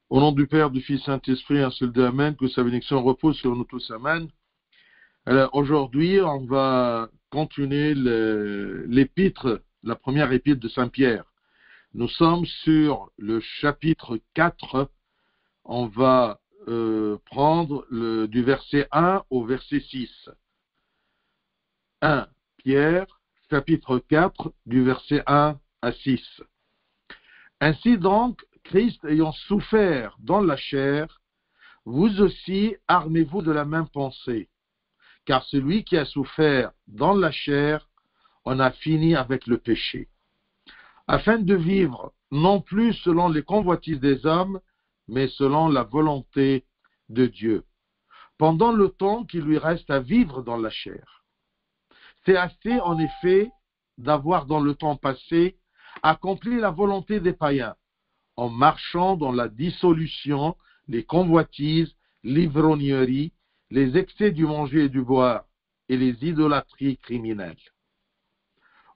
Au nom du Père, du Fils, Saint-Esprit, un seul Dieu, Amen, que sa bénédiction repose sur nous tous, Amen. Alors aujourd'hui, on va continuer l'épître, la première épître de Saint-Pierre. Nous sommes sur le chapitre 4. On va prendre du verset 1 au verset 6. 1 Pierre, chapitre 4, du verset 1 à 6. Ainsi donc, Christ ayant souffert dans la chair, vous aussi armez-vous de la même pensée. Car celui qui a souffert dans la chair en a fini avec le péché, afin de vivre non plus selon les convoitises des hommes, mais selon la volonté de Dieu, pendant le temps qu'il lui reste à vivre dans la chair. C'est assez, en effet, d'avoir dans le temps passé accompli la volonté des païens, en marchant dans la dissolution, les convoitises, l'ivrognerie, les excès du manger et du boire, et les idolâtries criminelles.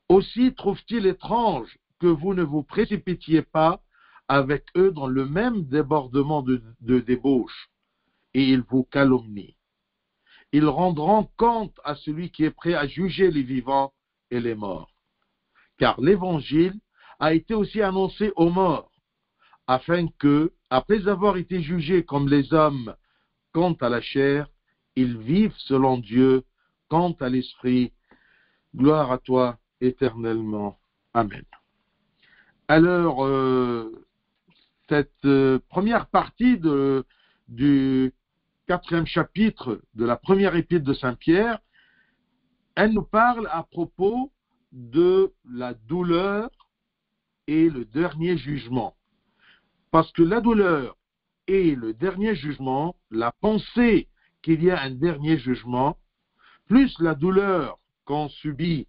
Aussi trouve-t-il étrange que vous ne vous précipitiez pas avec eux dans le même débordement de débauche, et ils vous calomnient. Ils rendront compte à celui qui est prêt à juger les vivants et les morts. Car l'évangile a été aussi annoncé aux morts, afin que, après avoir été jugés comme les hommes quant à la chair, ils vivent selon Dieu quant à l'esprit. Gloire à toi éternellement. Amen. Alors, cette première partie du 4e chapitre de la première épître de Saint-Pierre, elle nous parle à propos de la douleur et le dernier jugement. Parce que la douleur et le dernier jugement, la pensée qu'il y a un dernier jugement, plus la douleur qu'on subit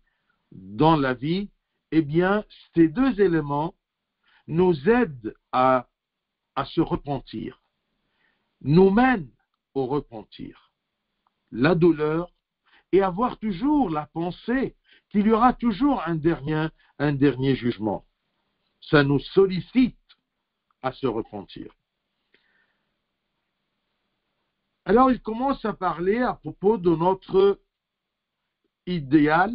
dans la vie, eh bien, ces deux éléments nous aident à se repentir, nous mènent au repentir. La douleur et avoir toujours la pensée qu'il y aura toujours un dernier jugement. Ça nous sollicite à se repentir. Alors, il commence à parler à propos de notre idéal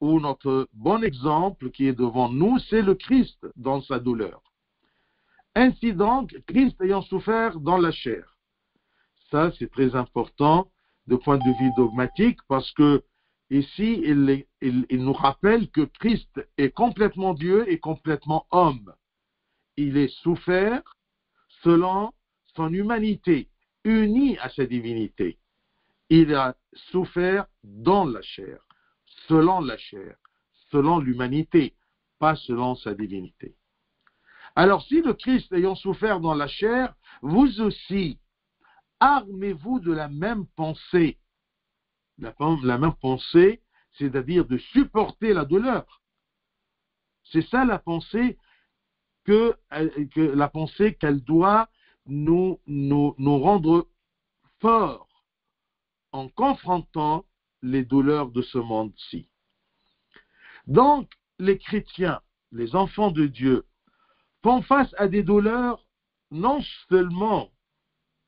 ou notre bon exemple qui est devant nous, c'est le Christ dans sa douleur. Ainsi donc, Christ ayant souffert dans la chair. Ça, c'est très important de point de vue dogmatique parce que ici, il nous rappelle que Christ est complètement Dieu et complètement homme. Il est souffert selon son humanité, uni à sa divinité. Il a souffert dans la chair, selon l'humanité, pas selon sa divinité. Alors si le Christ ayant souffert dans la chair, vous aussi, armez-vous de la même pensée. La même pensée, c'est-à-dire de supporter la douleur. C'est ça la pensée la pensée qu'elle doit nous rendre forts en confrontant les douleurs de ce monde-ci. Donc, les chrétiens, les enfants de Dieu, font face à des douleurs non seulement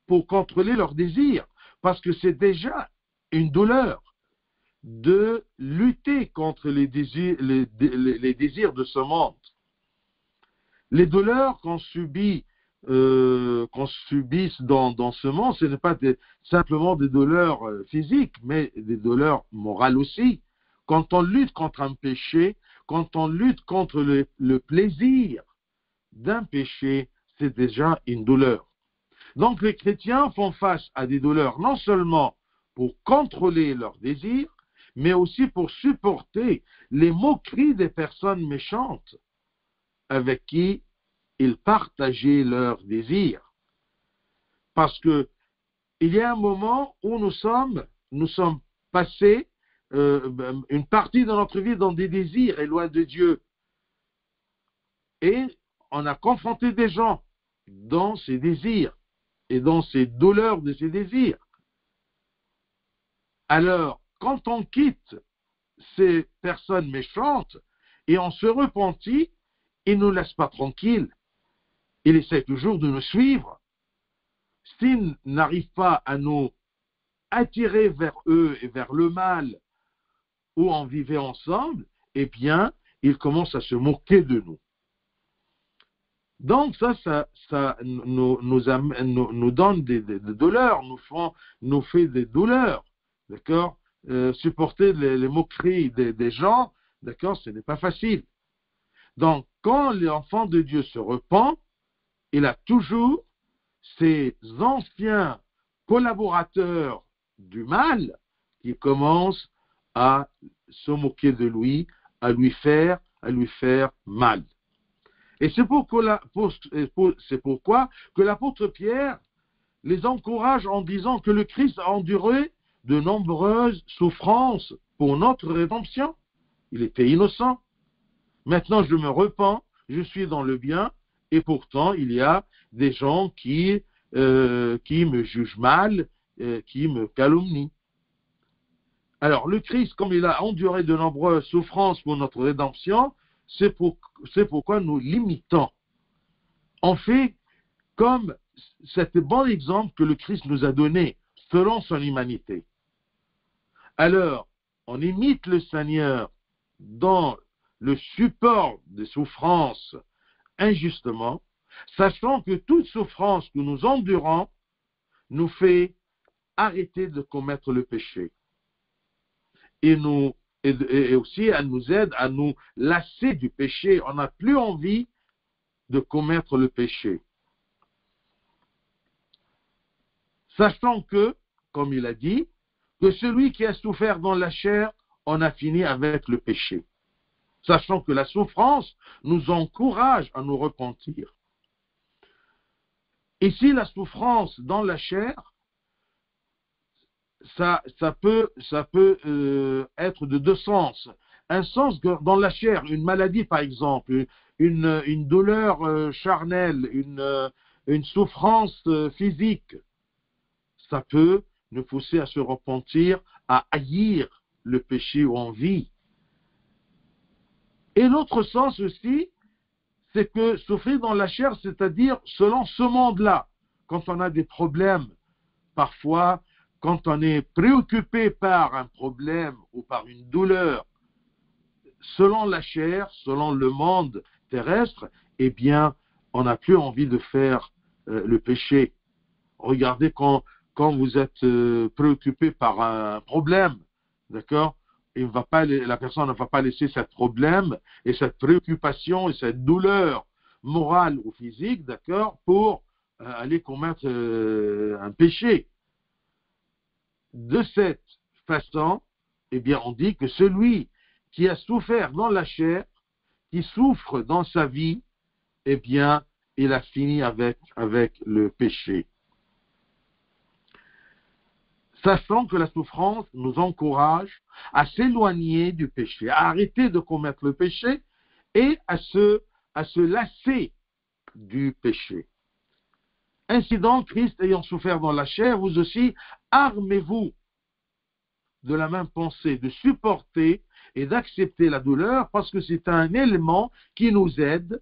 pour contrôler leurs désirs, parce que c'est déjà une douleur de lutter contre les désirs de ce monde. Les douleurs qu'on subit subisse dans ce monde, ce n'est pas simplement des douleurs physiques, mais des douleurs morales aussi. Quand on lutte contre un péché, quand on lutte contre le plaisir d'un péché, c'est déjà une douleur. Donc les chrétiens font face à des douleurs non seulement pour contrôler leurs désirs, mais aussi pour supporter les moqueries des personnes méchantes avec qui ils partageaient leurs désirs. Parce que il y a un moment où nous sommes passés une partie de notre vie dans des désirs et loin de Dieu. Et on a confronté des gens dans ces désirs et dans ces douleurs de ces désirs. Alors, quand on quitte ces personnes méchantes et on se repentit, ils ne nous laissent pas tranquilles. il essaie toujours de nous suivre. S'il n'arrive pas à nous attirer vers eux et vers le mal, où on vivait ensemble, eh bien, il commence à se moquer de nous. Donc ça nous donne des douleurs, nous fait des douleurs, d'accord. Supporter les moqueries des gens, d'accord, ce n'est pas facile. Donc, quand l'enfant de Dieu se repent, il a toujours ces anciens collaborateurs du mal qui commencent à se moquer de lui, à lui faire mal. Et c'est pourquoi que l'apôtre Pierre les encourage en disant que le Christ a enduré de nombreuses souffrances pour notre rédemption. Il était innocent. Maintenant, je me repens, je suis dans le bien, et pourtant, il y a des gens qui me jugent mal, qui me calomnient. Alors, le Christ, comme il a enduré de nombreuses souffrances pour notre rédemption, c'est pourquoi nous l'imitons. On fait comme cet bon exemple que le Christ nous a donné, selon son humanité. Alors, on imite le Seigneur dans le support des souffrances injustement, sachant que toute souffrance que nous endurons nous fait arrêter de commettre le péché. Et aussi, elle nous aide à nous lasser du péché. On n'a plus envie de commettre le péché. Sachant que, comme il a dit, que celui qui a souffert dans la chair en a fini avec le péché. Sachant que la souffrance nous encourage à nous repentir. Ici, la souffrance dans la chair, ça peut être de deux sens. Un sens dans la chair, une maladie par exemple, une douleur charnelle, une souffrance physique, ça peut nous pousser à se repentir, à haïr le péché où on vit. Et l'autre sens aussi, c'est que souffrir dans la chair, c'est-à-dire selon ce monde-là, quand on a des problèmes, parfois, quand on est préoccupé par un problème ou par une douleur, selon la chair, selon le monde terrestre, eh bien, on n'a plus envie de faire le péché. Regardez quand vous êtes préoccupé par un problème, d'accord, la personne ne va pas laisser ce problème et cette préoccupation et cette douleur morale ou physique, d'accord, pour aller commettre un péché. De cette façon, eh bien, on dit que celui qui a souffert dans la chair, qui souffre dans sa vie, eh bien, il a fini avec le péché. Sachant que la souffrance nous encourage à s'éloigner du péché, à arrêter de commettre le péché et à se lasser du péché. Ainsi donc, Christ ayant souffert dans la chair, vous aussi, armez-vous de la même pensée, de supporter et d'accepter la douleur, parce que c'est un élément qui nous aide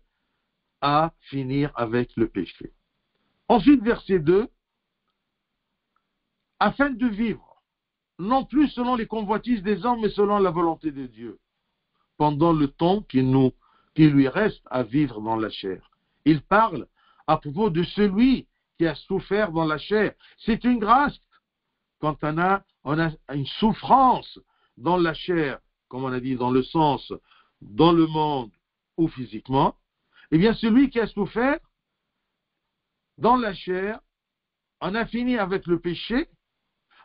à finir avec le péché. Ensuite, verset 2, afin de vivre, non plus selon les convoitises des hommes, mais selon la volonté de Dieu, pendant le temps qui lui reste à vivre dans la chair. Il parle à propos de celui qui a souffert dans la chair. C'est une grâce quand on a une souffrance dans la chair, comme on a dit, dans le sens, dans le monde ou physiquement. Eh bien, celui qui a souffert dans la chair en a fini avec le péché,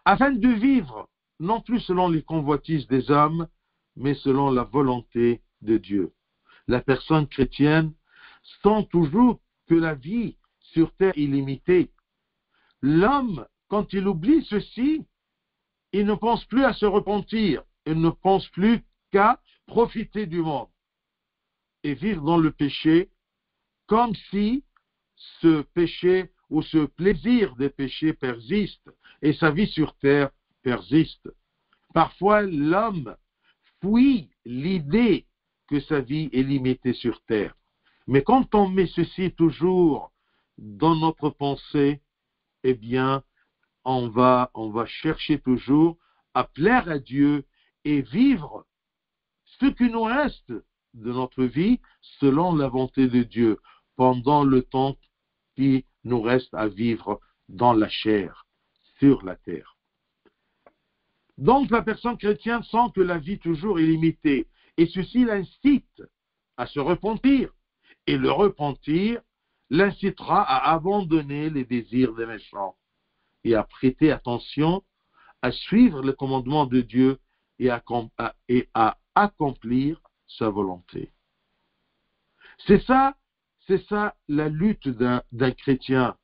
afin de vivre, non plus selon les convoitises des hommes, mais selon la volonté de Dieu. La personne chrétienne sent toujours que la vie sur terre est limitée. L'homme, quand il oublie ceci, il ne pense plus à se repentir, il ne pense plus qu'à profiter du monde et vivre dans le péché, comme si ce péché ou ce plaisir des péchés persiste et sa vie sur terre persiste. Parfois, l'homme fuit l'idée que sa vie est limitée sur terre. Mais quand on met ceci toujours dans notre pensée, eh bien, on va chercher toujours à plaire à Dieu et vivre ce qui nous reste de notre vie selon la volonté de Dieu pendant le temps qui nous reste à vivre dans la chair, sur la terre. Donc la personne chrétienne sent que la vie toujours est limitée et ceci l'incite à se repentir. Et le repentir l'incitera à abandonner les désirs des méchants et à prêter attention, à suivre le commandement de Dieu et à accomplir sa volonté. C'est ça la lutte d'un chrétien.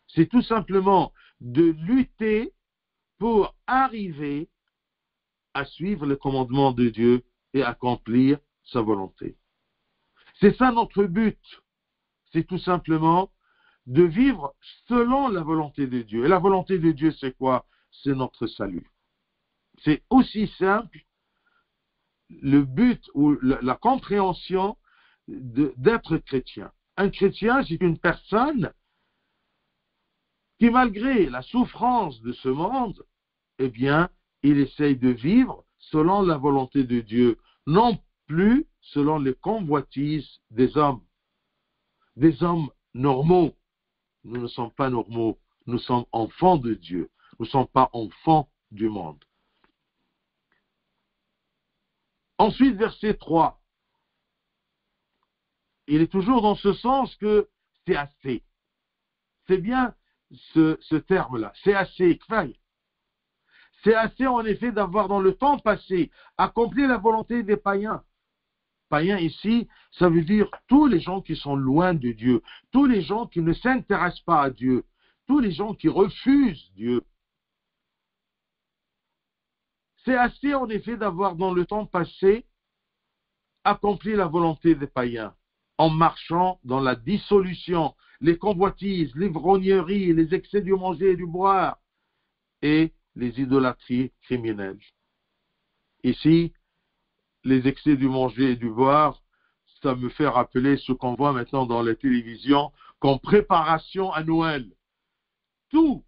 C'est tout simplement de lutter pour arriver à suivre le commandement de Dieu et accomplir sa volonté. C'est ça notre but. C'est tout simplement de vivre selon la volonté de Dieu. Et la volonté de Dieu, c'est quoi? C'est notre salut. C'est aussi simple le but ou la compréhension d'être chrétien. Un chrétien, c'est une personne qui, malgré la souffrance de ce monde, eh bien, il essaye de vivre selon la volonté de Dieu, non plus selon les convoitises des hommes normaux. Nous ne sommes pas normaux, nous sommes enfants de Dieu, nous ne sommes pas enfants du monde. Ensuite, verset 3. Il est toujours dans ce sens que c'est assez. C'est bien ce terme-là, c'est assez, kfay. C'est assez en effet d'avoir dans le temps passé accompli la volonté des païens. Païens ici, ça veut dire tous les gens qui sont loin de Dieu, tous les gens qui ne s'intéressent pas à Dieu, tous les gens qui refusent Dieu. C'est assez en effet d'avoir dans le temps passé accompli la volonté des païens en marchant dans la dissolution, les convoitises, l'ivrognerie, les excès du manger et du boire et les idolâtries criminelles. Ici, les excès du manger et du boire, ça me fait rappeler ce qu'on voit maintenant dans la télévision comme préparation à Noël. Tout,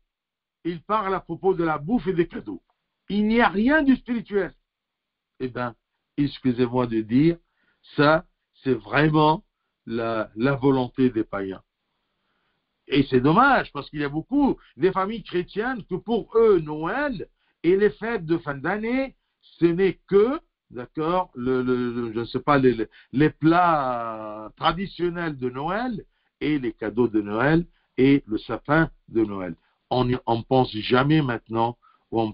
il parle à propos de la bouffe et des cadeaux. Il n'y a rien de spirituel. Eh bien, excusez-moi de dire, ça, c'est vraiment la volonté des païens. Et c'est dommage, parce qu'il y a beaucoup de familles chrétiennes que pour eux, Noël et les fêtes de fin d'année, ce n'est que, d'accord, je ne sais pas, les plats traditionnels de Noël et les cadeaux de Noël et le sapin de Noël. On ne pense jamais maintenant, ou on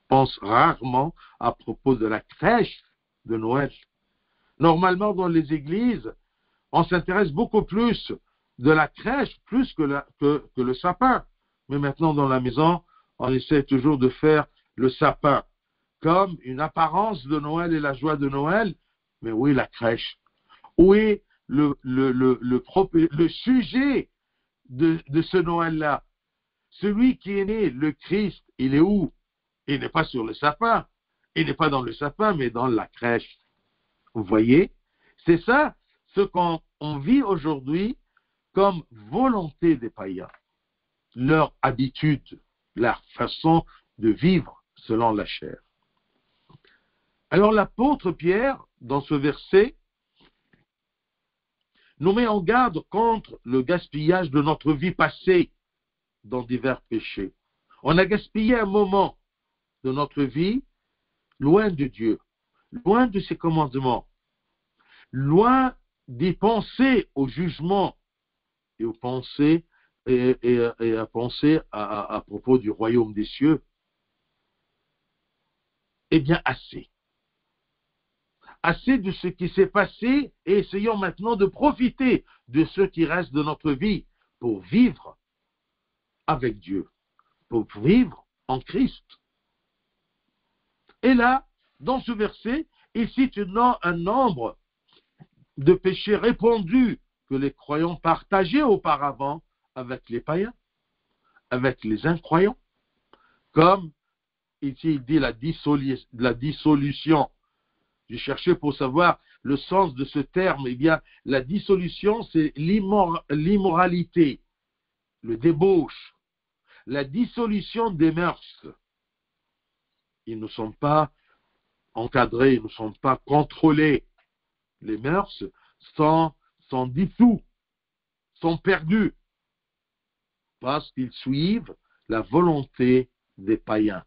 pense rarement à propos de la crèche de Noël. Normalement, dans les églises, on s'intéresse beaucoup plus de la crèche plus que le sapin. Mais maintenant, dans la maison, on essaie toujours de faire le sapin comme une apparence de Noël et la joie de Noël. Mais où est la crèche? Où est le sujet de ce Noël-là? Celui qui est né, le Christ, il est où? Il n'est pas sur le sapin. Il n'est pas dans le sapin, mais dans la crèche. Vous voyez? C'est ça ce qu'on vit aujourd'hui comme volonté des païens, leur habitude, leur façon de vivre selon la chair. Alors l'apôtre Pierre, dans ce verset, nous met en garde contre le gaspillage de notre vie passée dans divers péchés. On a gaspillé un moment de notre vie loin de Dieu, loin de ses commandements, loin d'y penser au jugement et à penser à propos du royaume des cieux. Eh bien, assez. Assez de ce qui s'est passé et essayons maintenant de profiter de ce qui reste de notre vie pour vivre avec Dieu, pour vivre en Christ. Et là, dans ce verset, il cite un nombre de péchés répandus que les croyants partageaient auparavant avec les païens, avec les incroyants, comme ici il dit la dissolution J'ai cherché pour savoir le sens de ce terme. Eh bien, la dissolution, c'est l'immoralité, le débauche, la dissolution des mœurs. Ils ne sont pas encadrés, ils ne sont pas contrôlés. Les mœurs sont dissous, sont perdus, parce qu'ils suivent la volonté des païens.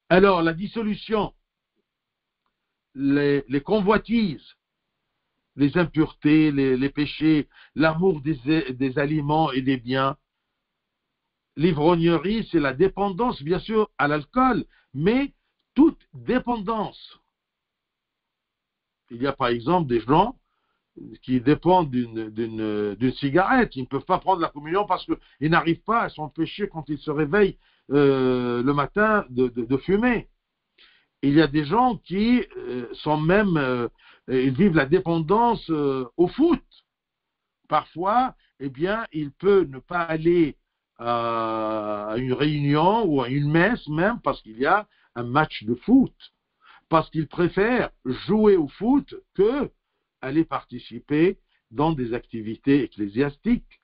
Alors, la dissolution, les convoitises, les impuretés, les péchés, l'amour des aliments et des biens, l'ivrognerie, c'est la dépendance, bien sûr, à l'alcool, mais toute dépendance. Il y a par exemple des gens qui dépendent d'une cigarette. Ils ne peuvent pas prendre la communion parce qu'ils n'arrivent pas à s'empêcher quand ils se réveillent le matin de fumer. Il y a des gens qui sont même, ils vivent la dépendance au foot. Parfois, eh bien, il peut ne pas aller à une réunion ou à une messe même parce qu'il y a un match de foot. Parce qu'il préfère jouer au foot que aller participer dans des activités ecclésiastiques.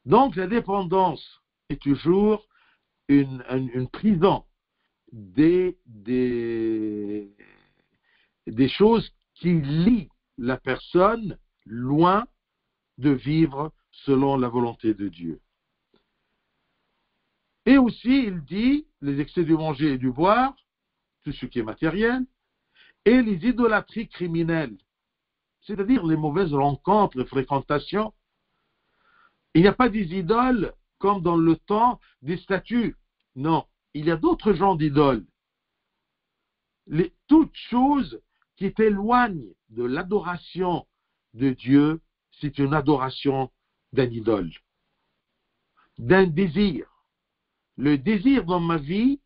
Donc, la dépendance est toujours une prison des choses qui lient la personne loin de vivre selon la volonté de Dieu. Et aussi, il dit, les excès du manger et du boire, tout ce qui est matériel, et les idolâtries criminelles, c'est-à-dire les mauvaises rencontres et fréquentations. Il n'y a pas des idoles comme dans le temps des statues. Non, il y a d'autres genres d'idoles. Toutes choses qui t'éloignent de l'adoration de Dieu, c'est une adoration d'un idole, d'un désir. Le désir dans ma vie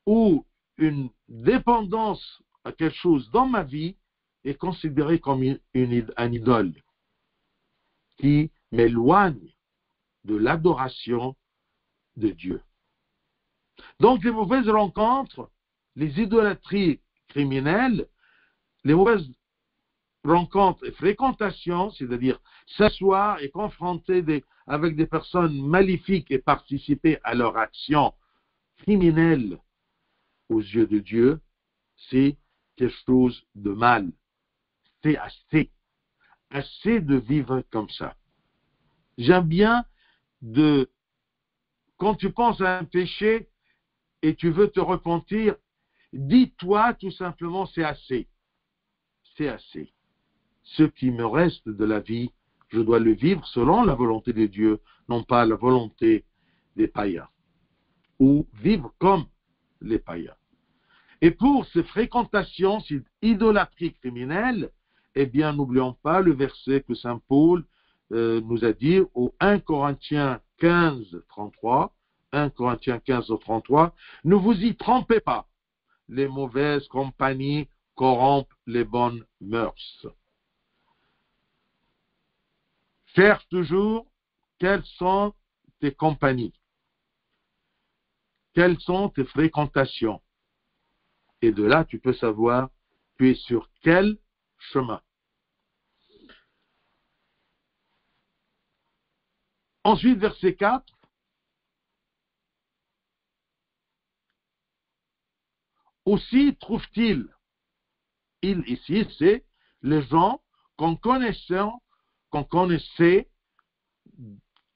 ou une dépendance à quelque chose dans ma vie est considéré comme un idole qui m'éloigne de l'adoration de Dieu. Donc les mauvaises rencontres, les idolâtries criminelles, les mauvaises rencontres et fréquentations, c'est-à-dire s'asseoir et confronter avec des personnes maléfiques et participer à leur action criminelle aux yeux de Dieu, c'est quelque chose de mal. C'est assez de vivre comme ça. J'aime bien quand tu penses à un péché et tu veux te repentir, dis-toi tout simplement, c'est assez. C'est assez. Ce qui me reste de la vie, je dois le vivre selon la volonté de Dieu, non pas la volonté des païens. Ou vivre comme les païens. Et pour ces fréquentations, ces idolâtries criminelles, eh bien, n'oublions pas le verset que saint Paul nous a dit au 1 Corinthiens 15, 33, 1 Corinthiens 15, 33, ne vous y trompez pas, les mauvaises compagnies corrompent les bonnes mœurs. Cherche toujours quelles sont tes compagnies, quelles sont tes fréquentations. Et de là, tu peux savoir, tu es sur quel chemin. Ensuite, verset 4. Aussi trouve-t-il, il ici, c'est les gens qu'on connaissait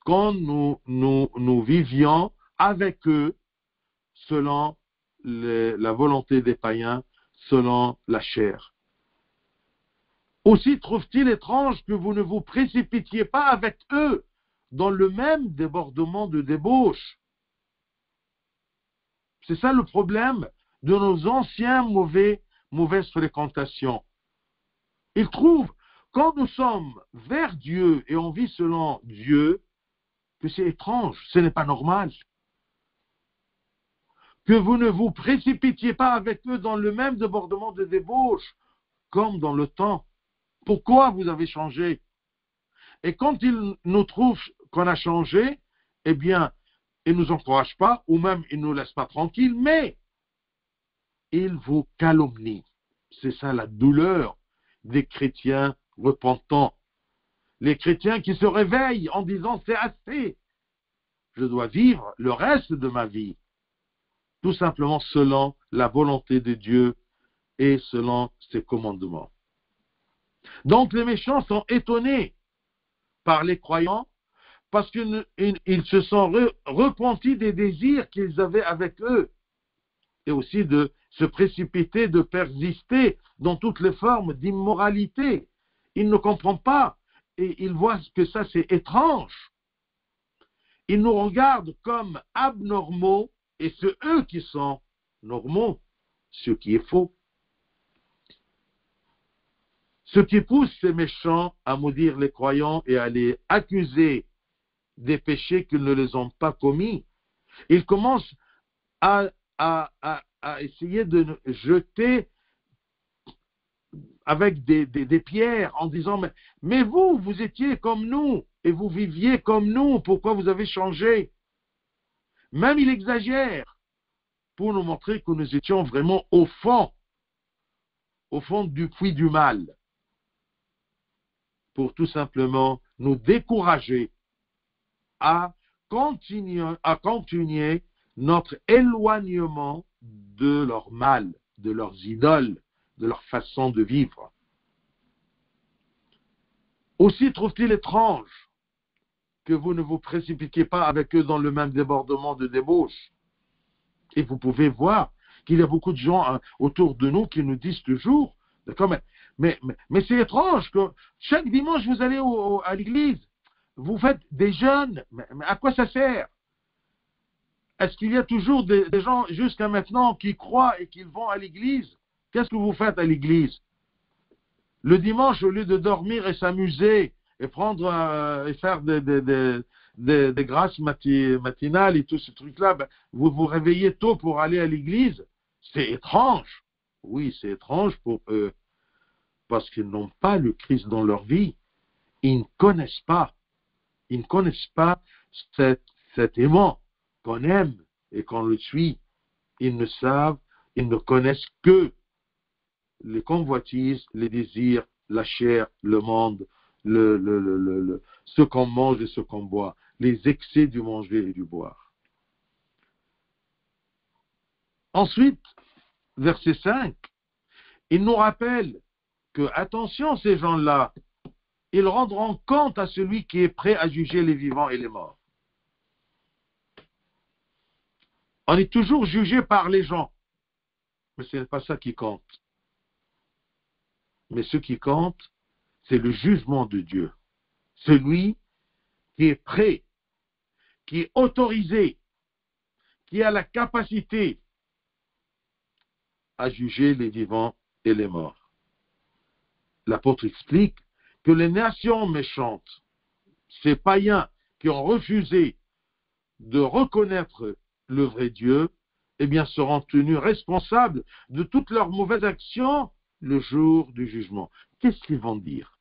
quand nous vivions avec eux selon la volonté des païens, selon la chair. Aussi trouve-t-il étrange que vous ne vous précipitiez pas avec eux dans le même débordement de débauche. C'est ça le problème de nos anciens mauvaises fréquentations. Ils trouvent, quand nous sommes vers Dieu et on vit selon Dieu, que c'est étrange, ce n'est pas normal. Que vous ne vous précipitiez pas avec eux dans le même débordement de débauche, comme dans le temps. Pourquoi vous avez changé? Et quand ils nous trouvent qu'on a changé, eh bien, ils ne nous encouragent pas, ou même ils ne nous laissent pas tranquilles, mais ils vous calomnient. C'est ça la douleur des chrétiens repentants. Les chrétiens qui se réveillent en disant c'est assez, je dois vivre le reste de ma vie, tout simplement selon la volonté de Dieu et selon ses commandements. Donc les méchants sont étonnés par les croyants parce qu'ils se sont repentis des désirs qu'ils avaient avec eux et aussi de se précipiter, de persister dans toutes les formes d'immoralité. Ils ne comprennent pas et ils voient que ça c'est étrange. Ils nous regardent comme abnormaux et c'est eux qui sont normaux, ce qui est faux. Ce qui pousse ces méchants à maudire les croyants et à les accuser des péchés qu'ils ne les ont pas commis. Ils commencent à essayer de jeter avec des pierres en disant mais vous, vous étiez comme nous et vous viviez comme nous, pourquoi vous avez changé? Même il exagère pour nous montrer que nous étions vraiment au fond du puits du mal, pour tout simplement nous décourager à continuer notre éloignement de leur mal, de leurs idoles, de leur façon de vivre. Aussi trouve-t-il étrange que vous ne vous précipitiez pas avec eux dans le même débordement de débauche. Et vous pouvez voir qu'il y a beaucoup de gens autour de nous qui nous disent toujours, d'accord, mais c'est étrange que chaque dimanche vous allez à l'église, vous faites des jeûnes, mais à quoi ça sert? Est-ce qu'il y a toujours des gens jusqu'à maintenant qui croient et qui vont à l'église? Qu'est-ce que vous faites à l'église? Le dimanche, au lieu de dormir et s'amuser et prendre et faire des grâces matinales et tout ce truc-là, vous vous réveillez tôt pour aller à l'église. C'est étrange. Oui, c'est étrange pour eux parce qu'ils n'ont pas le Christ dans leur vie. Ils ne connaissent pas. Ils ne connaissent pas cet aimant qu'on aime et qu'on le suit. Ils ne connaissent que les convoitises, les désirs, la chair, le monde, ce qu'on mange et ce qu'on boit, les excès du manger et du boire. Ensuite, verset 5, il nous rappelle que, attention, ces gens-là, ils rendront compte à celui qui est prêt à juger les vivants et les morts. On est toujours jugé par les gens, mais ce n'est pas ça qui compte. Mais ce qui compte, c'est le jugement de Dieu. Celui qui est prêt, qui est autorisé, qui a la capacité à juger les vivants et les morts. L'apôtre explique que les nations méchantes, ces païens qui ont refusé de reconnaître le vrai Dieu, eh bien, seront tenus responsables de toutes leurs mauvaises actions le jour du jugement. Qu'est-ce qu'ils vont dire?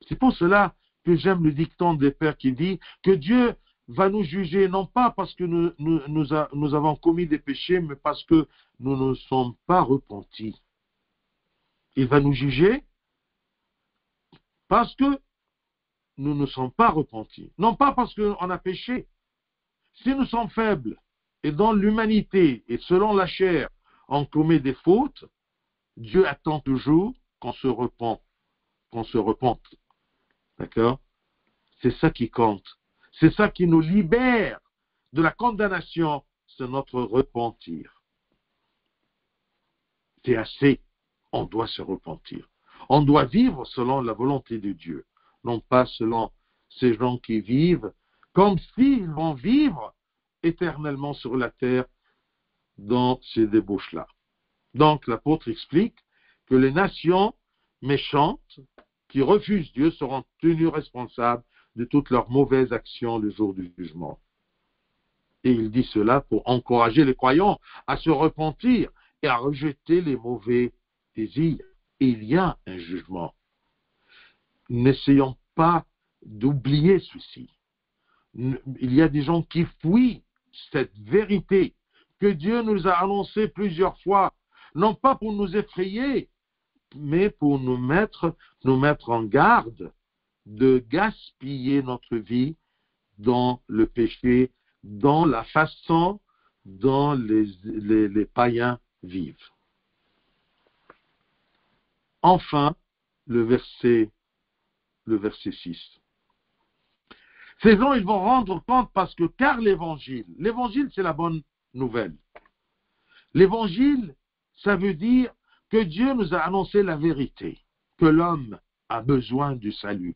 C'est pour cela que j'aime le dicton des pères qui dit que Dieu va nous juger, non pas parce que nous avons commis des péchés, mais parce que nous ne sommes pas repentis. Il va nous juger parce que nous ne sommes pas repentis. Non pas parce qu'on a péché. Si nous sommes faibles et dans l'humanité et selon la chair, on commet des fautes, Dieu attend toujours qu'on se repente. D'accord? C'est ça qui compte. C'est ça qui nous libère de la condamnation, c'est notre repentir. C'est assez. On doit se repentir. On doit vivre selon la volonté de Dieu, non pas selon ces gens qui vivent comme s'ils vont vivre éternellement sur la terre dans ces débauches-là. Donc l'apôtre explique que les nations méchantes qui refusent Dieu seront tenues responsables de toutes leurs mauvaises actions le jour du jugement. Et il dit cela pour encourager les croyants à se repentir et à rejeter les mauvais désirs. Et il y a un jugement. N'essayons pas d'oublier ceci. Il y a des gens qui fuient cette vérité que Dieu nous a annoncé plusieurs fois, non pas pour nous effrayer, mais pour nous mettre en garde de gaspiller notre vie dans le péché, dans la façon dont les païens vivent. Enfin, le verset 6. Ces gens, ils vont rendre compte car l'évangile, c'est la bonne nouvelle. L'évangile, ça veut dire que Dieu nous a annoncé la vérité, que l'homme a besoin du salut,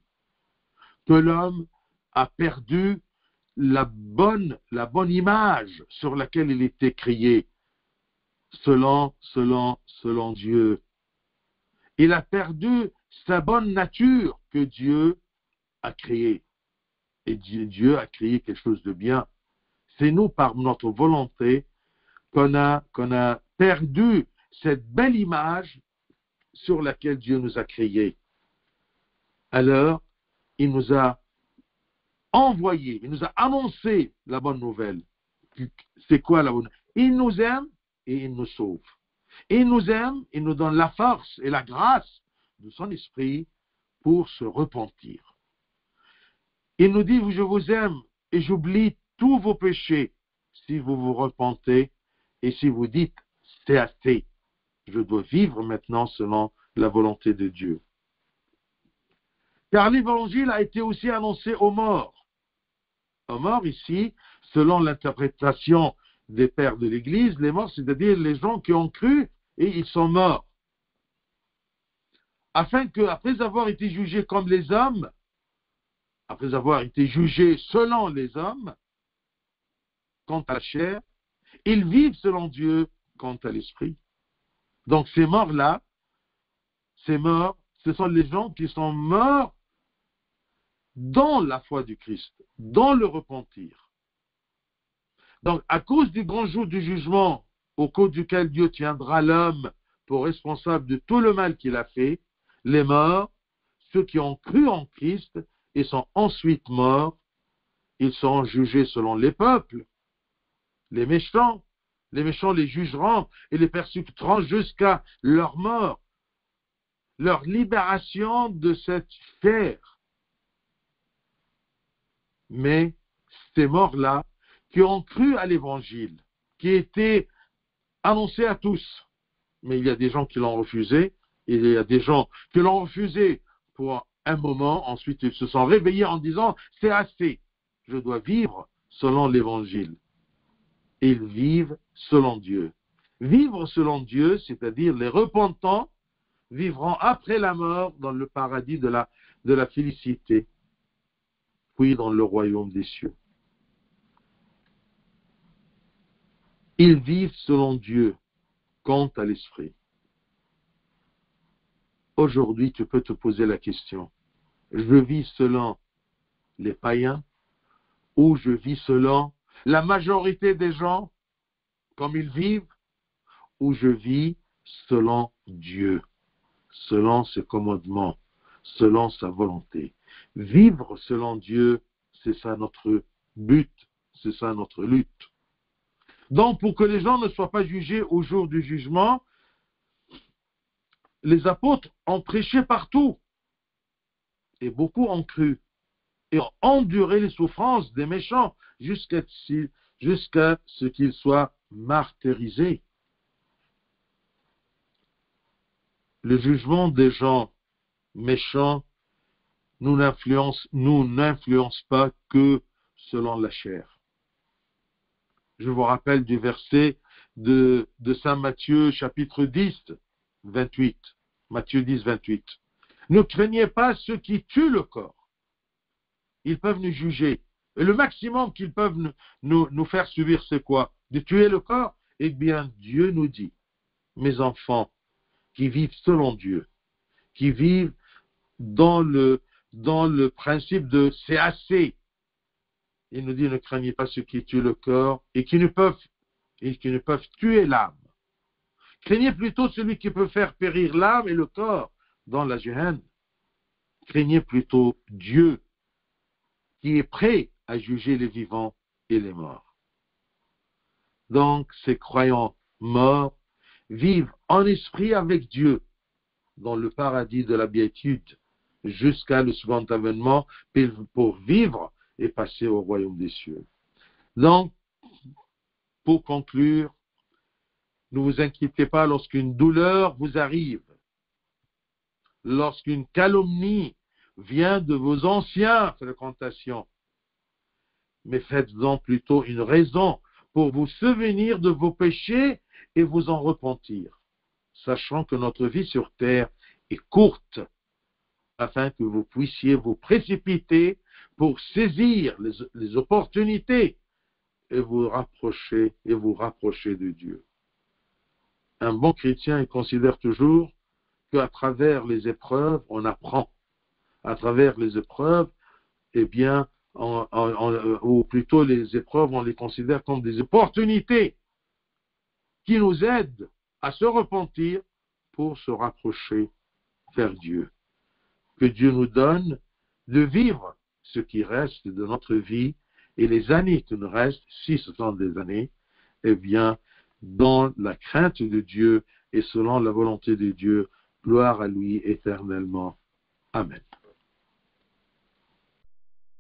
que l'homme a perdu la bonne image sur laquelle il était créé, selon Dieu. Il a perdu sa bonne nature que Dieu a créée. Et Dieu a créé quelque chose de bien. C'est nous, par notre volonté, qu'on a perdu cette belle image sur laquelle Dieu nous a créés. Alors, il nous a envoyé, il nous a annoncé la bonne nouvelle. C'est quoi la bonne nouvelle? Il nous aime et il nous sauve. Il nous aime, il nous donne la force et la grâce de son esprit pour se repentir. Il nous dit, je vous aime et j'oublie tous vos péchés si vous vous repentez et si vous dites, c'est assez, je dois vivre maintenant selon la volonté de Dieu. Car l'évangile a été aussi annoncé aux morts. Aux morts ici, selon l'interprétation des pères de l'Église, les morts, c'est-à-dire les gens qui ont cru et ils sont morts. Afin qu'après avoir été jugés comme les hommes, après avoir été jugés selon les hommes, quant à la chair, ils vivent selon Dieu quant à l'esprit. Donc ces morts-là, ces morts, ce sont les gens qui sont morts dans la foi du Christ, dans le repentir. Donc à cause du grand jour du jugement, au cours duquel Dieu tiendra l'homme pour responsable de tout le mal qu'il a fait, les morts, ceux qui ont cru en Christ et sont ensuite morts, ils seront jugés selon les peuples. Les méchants les jugeront et les persécuteront jusqu'à leur mort, leur libération de cette chair. Mais ces morts-là, qui ont cru à l'évangile, qui était annoncé à tous, mais il y a des gens qui l'ont refusé, et il y a des gens qui l'ont refusé pour un moment, ensuite ils se sont réveillés en disant, c'est assez, je dois vivre selon l'évangile. Ils vivent selon Dieu. Vivre selon Dieu, c'est-à-dire les repentants, vivront après la mort dans le paradis de la félicité, puis dans le royaume des cieux. Ils vivent selon Dieu, quant à l'esprit. Aujourd'hui, tu peux te poser la question, je vis selon les païens ou je vis selon la majorité des gens, comme ils vivent, ou je vis selon Dieu, selon ses commandements, selon sa volonté. Vivre selon Dieu, c'est ça notre but, c'est ça notre lutte. Donc, pour que les gens ne soient pas jugés au jour du jugement, les apôtres ont prêché partout, et beaucoup ont cru, et ont enduré les souffrances des méchants jusqu'à ce qu'ils soient martyrisés. Le jugement des gens méchants nous n'influence pas que selon la chair. Je vous rappelle du verset de Saint Matthieu, chapitre 10, 28. Matthieu 10, 28. Ne craignez pas ceux qui tuent le corps. Ils peuvent nous juger. Et le maximum qu'ils peuvent nous faire subir, c'est quoi? De tuer le corps? Eh bien, Dieu nous dit, mes enfants, qui vivent selon Dieu, qui vivent dans le principe de c'est assez. Il nous dit, ne craignez pas ceux qui tuent le corps et qui ne peuvent tuer l'âme. Craignez plutôt celui qui peut faire périr l'âme et le corps dans la Géhenne. Craignez plutôt Dieu qui est prêt à juger les vivants et les morts. Donc, ces croyants morts vivent en esprit avec Dieu dans le paradis de la béatitude jusqu'à le second avènement pour vivre et passer au royaume des cieux. Donc, pour conclure, ne vous inquiétez pas lorsqu'une douleur vous arrive, lorsqu'une calomnie vient de vos anciennes fréquentations, mais faites-en plutôt une raison pour vous souvenir de vos péchés et vous en repentir, sachant que notre vie sur terre est courte, afin que vous puissiez vous précipiter pour saisir les opportunités et vous rapprocher de Dieu. Un bon chrétien, il considère toujours qu'à travers les épreuves, on apprend. À travers les épreuves, eh bien, ou plutôt les épreuves, on les considère comme des opportunités qui nous aident à se repentir pour se rapprocher vers Dieu. Que Dieu nous donne de vivre ce qui reste de notre vie et les années qui nous restent, si ce sont des années, eh bien, dans la crainte de Dieu et selon la volonté de Dieu, gloire à lui éternellement. Amen.